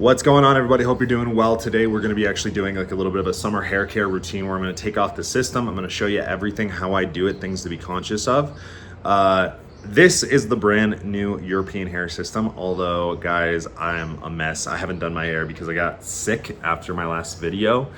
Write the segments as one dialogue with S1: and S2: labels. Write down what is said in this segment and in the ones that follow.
S1: What's going on, everybody? Hope you're doing well. Today we're going to be actually doing like a little bit of a summer hair care routine where I'm going to take off the system. I'm going to show you everything, how I do it, things to be conscious of. This is the brand new European hair system. Although, guys, I'm a mess. I haven't done my hair because I got sick after my last video.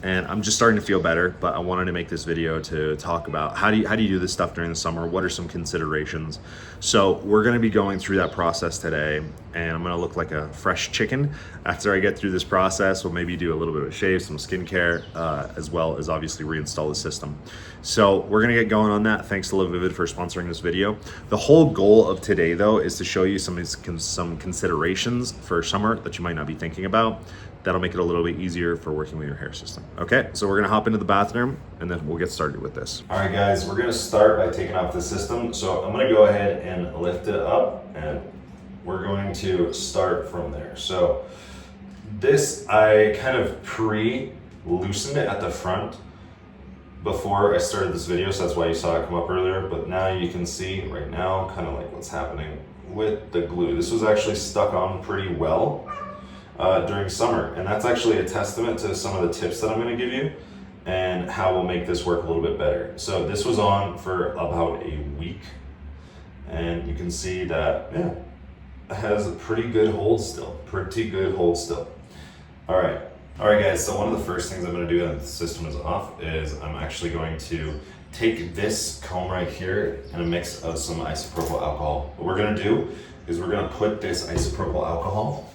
S1: And I'm just starting to feel better, but I wanted to make this video to talk about how do you do this stuff during the summer? What are some considerations? So we're gonna be going through that process today, and I'm gonna look like a fresh chicken after I get through this process. We'll maybe do a little bit of a shave, some skincare, as well as obviously reinstall the system. So we're gonna get going on that. Thanks to LAVIVID for sponsoring this video. The whole goal of today, though, is to show you some considerations for summer that you might not be thinking about. That'll make it a little bit easier for working with your hair system. Okay, so we're gonna hop into the bathroom and then we'll get started with this. All right, guys, we're gonna start by taking off the system. So I'm gonna go ahead and lift it up and we're going to start from there. So this, I kind of pre-loosened it at the front before I started this video, so that's why you saw it come up earlier. But now you can see right now kind of like what's happening with the glue. This was actually stuck on pretty well during summer, and that's actually a testament to some of the tips that I'm going to give you and how we'll make this work a little bit better. So this was on for about a week, and you can see that it has a pretty good hold still. All right guys, so one of the first things I'm going to do when the system is off is I'm actually going to take this comb right here and a mix of some isopropyl alcohol. What we're going to do is we're going to put this isopropyl alcohol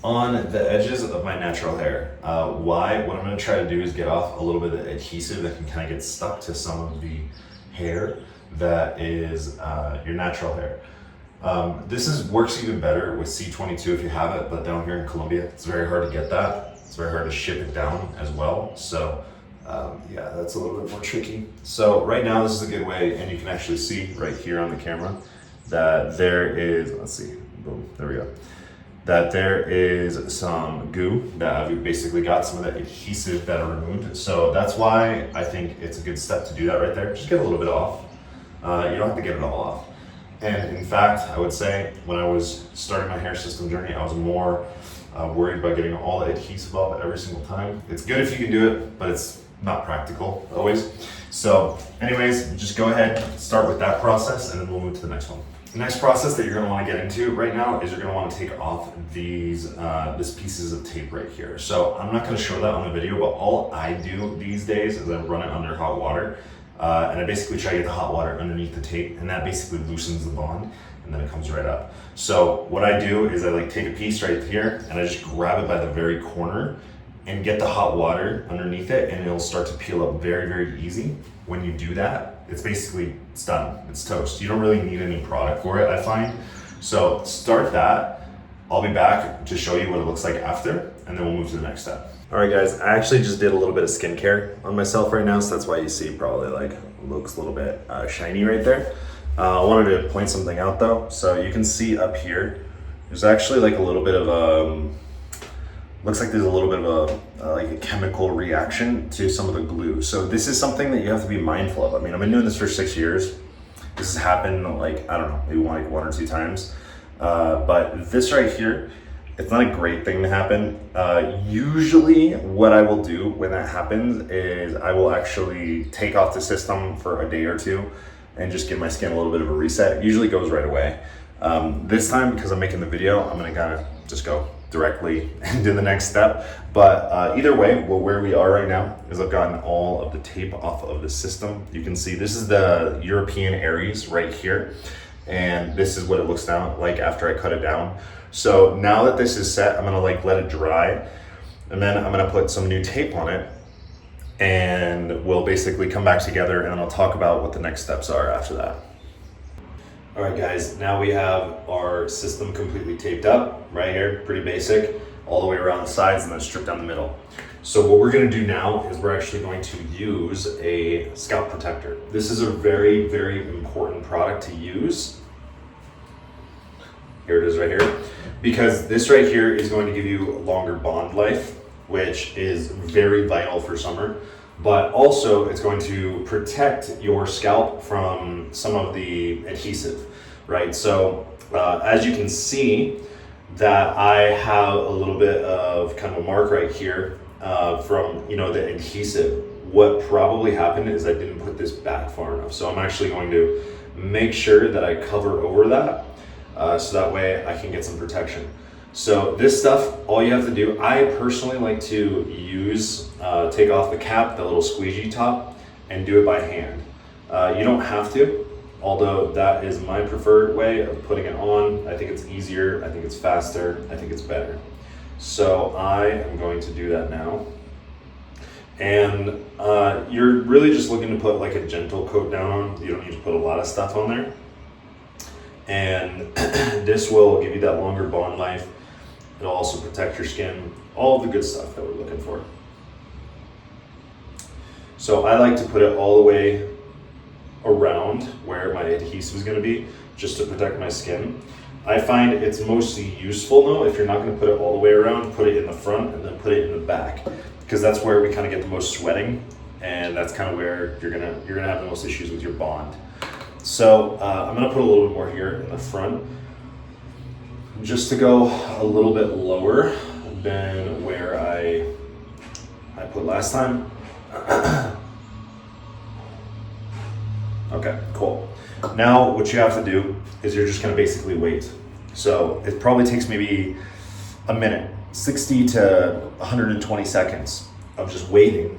S1: on the edges of my natural hair. Why? What I'm going to try to do is get off a little bit of the adhesive that can kind of get stuck to some of the hair that is your natural hair. This works even better with C22 if you have it, but down here in Colombia, it's very hard to get that. It's very hard to ship it down as well. So yeah, that's a little bit more tricky. So right now, this is a good way, and you can actually see right here on the camera that there is, let's see, boom, there we go. That there is some goo that I've basically got some of that adhesive that I removed. So that's why I think it's a good step to do that right there. Just get a little bit off. You don't have to get it all off. And in fact, I would say when I was starting my hair system journey, I was more worried about getting all the adhesive off every single time. It's good if you can do it, but it's not practical always. So anyways, just go ahead, start with that process, and then we'll move to the next one. The next process that you're going to want to get into right now is you're going to want to take off these pieces of tape right here. So I'm not going to show that on the video, but all I do these days is I run it under hot water, and I basically try to get the hot water underneath the tape, and that basically loosens the bond, and then it comes right up. So what I do is I like take a piece right here, and I just grab it by the very corner and get the hot water underneath it, and it'll start to peel up very, very easy. When you do that, it's done, it's toast. You don't really need any product for it, I find. So start that. I'll be back to show you what it looks like after, and then we'll move to the next step. All right, guys, I actually just did a little bit of skincare on myself right now, so that's why you see probably like looks a little bit shiny right there. I wanted to point something out though. So you can see up here, there's actually like a little bit of looks like there's a little bit of like a chemical reaction to some of the glue. So this is something that you have to be mindful of. I mean, I've been doing this for 6 years. This has happened like, I don't know, maybe one or two times. But this right here, it's not a great thing to happen. Usually what I will do when that happens is I will actually take off the system for a day or two and just give my skin a little bit of a reset. It usually goes right away. This time, because I'm making the video, I'm gonna kind of just go directly into the next step. But either way, where we are right now is I've gotten all of the tape off of the system. You can see this is the European ARES right here. And this is what it looks like after I cut it down. So now that this is set, I'm gonna like let it dry, and then I'm gonna put some new tape on it, and we'll basically come back together, and I'll talk about what the next steps are after that. All right, guys, now we have our system completely taped up right here, pretty basic, all the way around the sides and then stripped down the middle. So what we're gonna do now is we're actually going to use a scalp protector. This is a very, very important product to use. Here it is right here. Because this right here is going to give you longer bond life, which is very vital for summer. But also it's going to protect your scalp from some of the adhesive, right? So as you can see, that I have a little bit of kind of a mark right here from, you know, the adhesive. What probably happened is I didn't put this back far enough. So I'm actually going to make sure that I cover over that so that way I can get some protection. So this stuff, all you have to do, I personally like to use, take off the cap, the little squeegee top, and do it by hand. You don't have to, although that is my preferred way of putting it on. I think it's easier, I think it's faster, I think it's better. So I am going to do that now. And you're really just looking to put like a gentle coat down on. You don't need to put a lot of stuff on there. And this will give you that longer bond life. It'll also protect your skin, all of the good stuff that we're looking for. So I like to put it all the way around where my adhesive is going to be, just to protect my skin. I find it's mostly useful though, if you're not going to put it all the way around, put it in the front and then put it in the back, because that's where we kind of get the most sweating, and that's kind of where you're gonna have the most issues with your bond. So I'm gonna put a little bit more here in the front, just to go a little bit lower than where I put last time. Okay, cool. Now what you have to do is you're just gonna basically wait. So it probably takes maybe a minute, 60 to 120 seconds of just waiting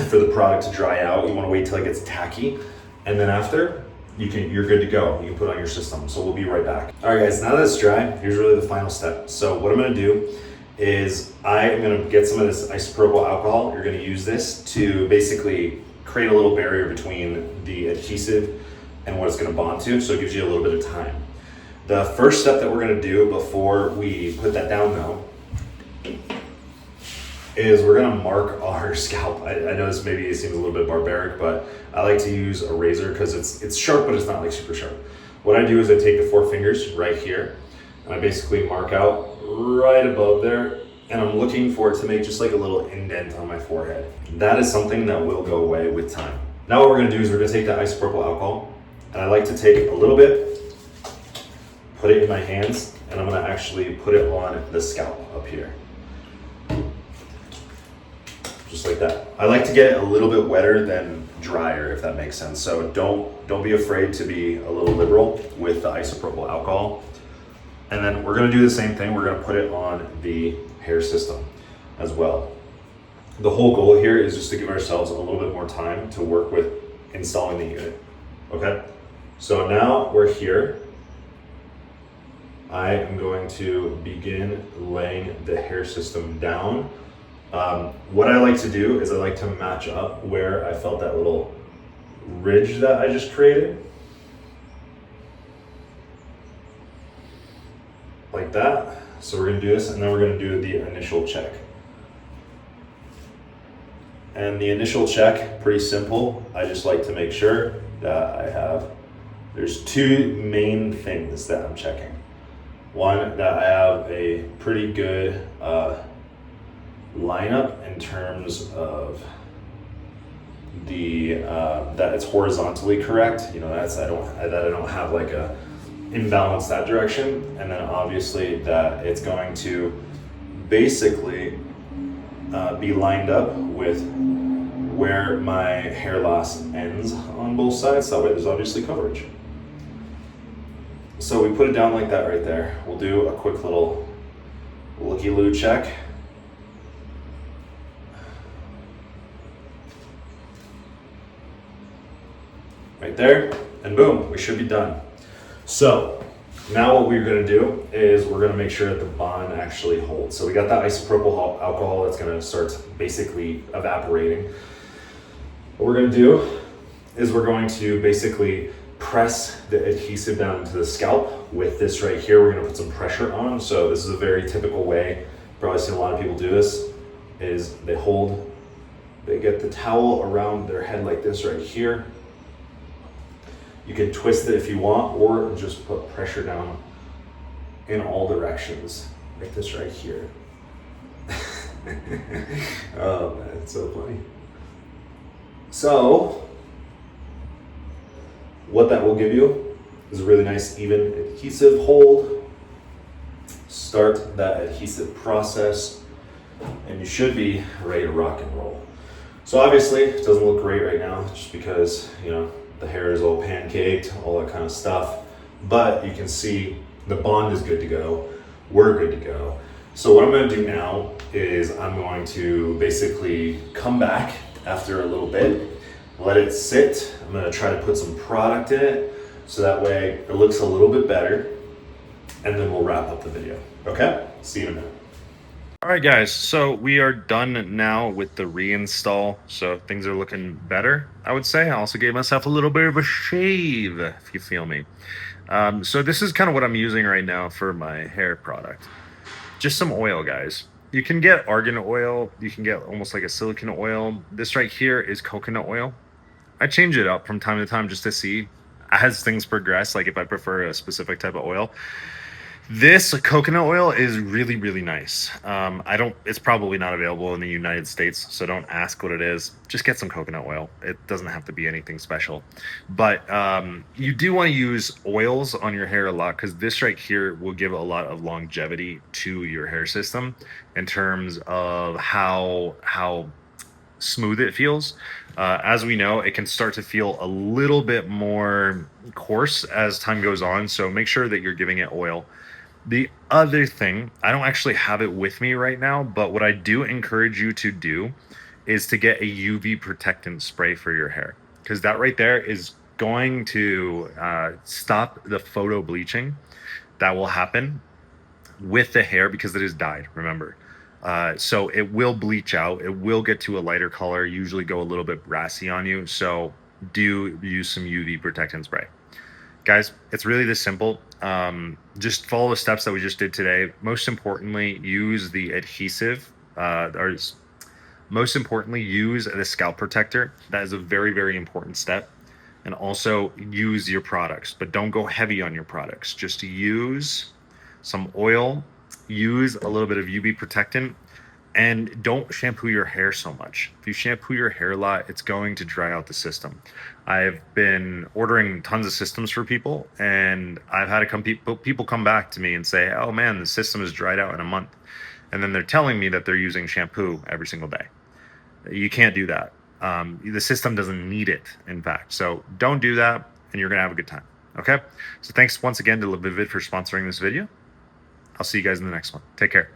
S1: for the product to dry out. You wanna wait till it gets tacky, and then after, you're good to go. You can put it on your system. So we'll be right back. All right guys, now that it's dry, here's really the final step. So what I'm gonna do is I am gonna get some of this isopropyl alcohol. You're gonna use this to basically create a little barrier between the adhesive and what it's gonna bond to, so it gives you a little bit of time. The first step that we're gonna do before we put that down though, is we're gonna mark our scalp. I know this maybe seems a little bit barbaric, but I like to use a razor because it's sharp, but it's not like super sharp. What I do is I take the 4 fingers right here, and I basically mark out right above there, and I'm looking for it to make just like a little indent on my forehead. That is something that will go away with time. Now what we're gonna do is we're gonna take that isopropyl alcohol, and I like to take a little bit, put it in my hands, and I'm gonna actually put it on the scalp up here. Just like that. I like to get it a little bit wetter than drier, if that makes sense. So don't be afraid to be a little liberal with the isopropyl alcohol. And then we're gonna do the same thing. We're gonna put it on the hair system as well. The whole goal here is just to give ourselves a little bit more time to work with installing the unit, okay? So now we're here. I am going to begin laying the hair system down. What I like to do is I like to match up where I felt that little ridge that I just created. Like that. So we're gonna do this, and then we're gonna do the initial check. And the initial check, pretty simple. I just like to make sure that there's 2 main things that I'm checking. One, that I have a pretty good lineup in terms of the that it's horizontally correct. You know, that I don't have like a imbalance that direction, and then obviously that it's going to basically be lined up with where my hair loss ends on both sides. That way there's obviously coverage. So we put it down like that right there. We'll do a quick little looky-loo check. Right there, and boom, we should be done. So now what we're gonna do is we're gonna make sure that the bond actually holds. So we got that isopropyl alcohol that's gonna start basically evaporating. What we're gonna do is we're going to basically press the adhesive down into the scalp with this right here. We're gonna put some pressure on. So this is a very typical way, probably seen a lot of people do this, is they get the towel around their head like this right here. You can twist it if you want, or just put pressure down in all directions, like this right here. Oh man, it's so funny. So, what that will give you is a really nice even adhesive hold. start that adhesive process, and you should be ready to rock and roll. So obviously it doesn't look great right now just because, you know, the hair is all pancaked, all that kind of stuff. But you can see the bond is good to go. We're good to go. So what I'm gonna do now is I'm going to basically come back after a little bit, let it sit. I'm gonna try to put some product in it so that way it looks a little bit better, and then we'll wrap up the video. Okay? See you in a minute. All right, guys, so we are done now with the reinstall. So things are looking better, I would say. I also gave myself a little bit of a shave, if you feel me. So this is kind of what I'm using right now for my hair product. Just some oil, guys. You can get argan oil. You can get almost like a silicone oil. This right here is coconut oil. I change it up from time to time just to see as things progress, like if I prefer a specific type of oil. This coconut oil is really, really nice. It's probably not available in the United States, so don't ask what it is. Just get some coconut oil. It doesn't have to be anything special. But you do want to use oils on your hair a lot, because this right here will give a lot of longevity to your hair system in terms of how smooth it feels. As we know, it can start to feel a little bit more coarse as time goes on, so make sure that you're giving it oil. The other thing, I don't actually have it with me right now, but what I do encourage you to do is to get a UV protectant spray for your hair, because that right there is going to stop the photo bleaching that will happen with the hair because it is dyed, remember. So it will bleach out. It will get to a lighter color, usually go a little bit brassy on you. So do use some UV protectant spray. Guys, it's really this simple. Just follow the steps that we just did today. Most importantly, use the adhesive, most importantly, use the scalp protector. That is a very, very important step. And also use your products, but don't go heavy on your products. Just use some oil, use a little bit of UV protectant, and don't shampoo your hair so much. If you shampoo your hair a lot, it's going to dry out the system. I've been ordering tons of systems for people, and I've had people come back to me and say, oh man, the system is dried out in a month. And then they're telling me that they're using shampoo every single day. You can't do that. The system doesn't need it, in fact. So don't do that, and you're gonna have a good time, okay? So thanks once again to LAVIVID for sponsoring this video. I'll see you guys in the next one. Take care.